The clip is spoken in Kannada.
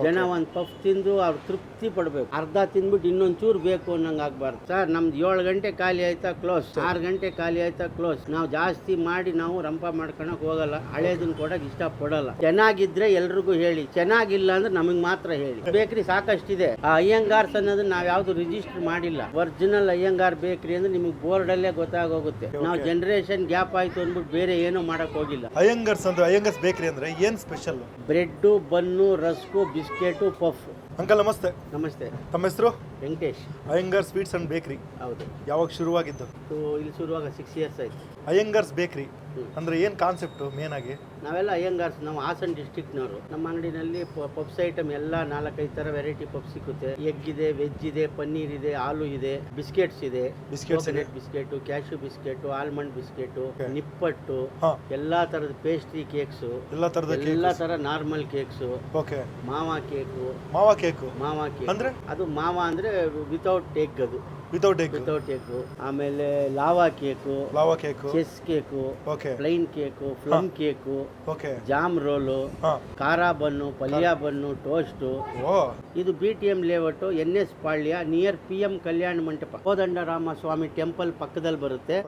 ಜನ ಒಂದು ಪಫ್ ತಿಂದು ಅವ್ರು ತೃಪ್ತಿ ಪಡ್ಬೇಕು. ಅರ್ಧ ತಿಂದ್ಬಿಟ್ಟು ಇನ್ನೊಂಚೂರು ಬೇಕು ಅನ್ನಂಗೆ ಆಗ್ಬಾರ್ದು. ಸರ್ ನಮ್ದು 7 ಗಂಟೆ ಖಾಲಿ ಆಯ್ತಾ ಕ್ಲೋಸ್, 6 ಗಂಟೆ ಖಾಲಿ ಆಯ್ತಾ ಕ್ಲೋಸ್. ನಾವು ಜಾಸ್ತಿ ಮಾಡಿ ನಾವು ರಂಪ ಮಾಡ್ಕೊಳಕ್ ಹೋಗಲ್ಲ, ಹಳೇದನ್ನ ಕೊಡಕ್ ಇಷ್ಟ ಪಡಲ್ಲ. ಚೆನ್ನಾಗಿದ್ರೆ ಎಲ್ರಿಗೂ ಹೇಳಿ, ಚೆನ್ನಾಗಿಲ್ಲ ಅಂದ್ರೆ ನಮಗ್ ಮಾತ್ರ ಹೇಳಿ. ಬೇಕ್ರಿ ಸಾಕಷ್ಟಿದೆ. ಆ ಅಯ್ಯಂಗಾರ್ಸ್ ಅನ್ನೋದು ನಾವ್ ಯಾವ್ದು ರಿಜಿಸ್ಟರ್ ಮಾಡಿಲ್ಲ. ಒರಿಜಿನಲ್ ಅಯ್ಯಂಗಾರ್ ಬೇಕ್ರಿ ಅಂದ್ರೆ ನಿಮಗೆ ಬೋರ್ಡ್ ಅಲ್ಲೇ ಗೊತ್ತಾಗೋಗುತ್ತೆ. ನಾವು ಜನರೇಷನ್ ಗ್ಯಾಪ್ ಆಯ್ತು ಅಂದ್ಬಿಟ್ಟು ಬೇರೆ ಏನೂ ಮಾಡಕ್ ಹೋಗಿಲ್ಲ. ಅಯ್ಯಂಗರ್ಸ್ ಅಂದ್ರೆ ಅಯ್ಯಂಗರ್ಸ್ ಬೇಕರಿ ಅಂದ್ರೆ ಏನ್ special? Bread, bun, rusk, biscuit, puff. Uncle ನಮಸ್ತೆ. ನಮಸ್ತೆ. ತಮ್ಮ ಹೆಸರು? Venkatesh. Iyengar sweets and bakery ಹೌದು. ಯಾವಾಗ ಶುರುವಾಗಿದ್ದು? ಇಲ್ಲಿ ಶುರುವಾಗ 6 years ಆಯ್ತು. ಅಯ್ಯಂಗರ್ಸ್ ಬೇಕರಿ ಅಂದ್ರೆ ಏನ್ ಕಾನ್ಸೆಪ್ಟ್ ಮೇನ್ ಆಗಿ? ನಾವೆಲ್ಲ ಅಯ್ಯಂಗಾರ್ಸ್, ನಾವು ಹಾಸನ್ ಡಿಸ್ಟ್ರಿಕ್ಟ್ನವರು. ನಮ್ಮ ಅಂಗಡಿನಲ್ಲಿ ಪಪ್ಸ್ ಐಟಮ್ ಎಲ್ಲ 4-5 ಥರ ವೆರೈಟಿ ಪಫ್ ಸಿಗುತ್ತೆ. ಎಗ್ ಇದೆ, ವೆಜ್ ಇದೆ, ಪನ್ನೀರ್ ಇದೆ, ಆಲೂ ಇದೆ, ಬಿಸ್ಕೆಟ್ಸ್ ಇದೆ, coconut biscuit, cashew biscuit, almond biscuit, ನಿಪ್ಪಟ್ಟು, ಎಲ್ಲಾ ತರದ ಪೇಸ್ಟ್ರಿ ಕೇಕ್ಸು, ಎಲ್ಲಾ ತರ normal cakes, mawa cake. Mawa cake ಅಂದ್ರೆ ಅದು ಮಾವಾ ಅಂದ್ರೆ ವಿತೌಟ್ ಎಗ್, ಅದು ವಿತೌಟ್ ಎಗ್. ಆಮೇಲೆ lava cake, chess cake, plain cake, plum cake, jam roll, ಖಾರ ಬನ್ನು, ಪಲ್ಯ ಬನ್ನು, ಟೋಸ್ಟ್. ಇದು BTM layout, NS Palya, near PM Kalyana ಮಂಟಪ, ಕೋದಂಡರಾಮ ಸ್ವಾಮಿ ಟೆಂಪಲ್ ಪಕ್ಕದಲ್ಲಿ ಬರುತ್ತೆ.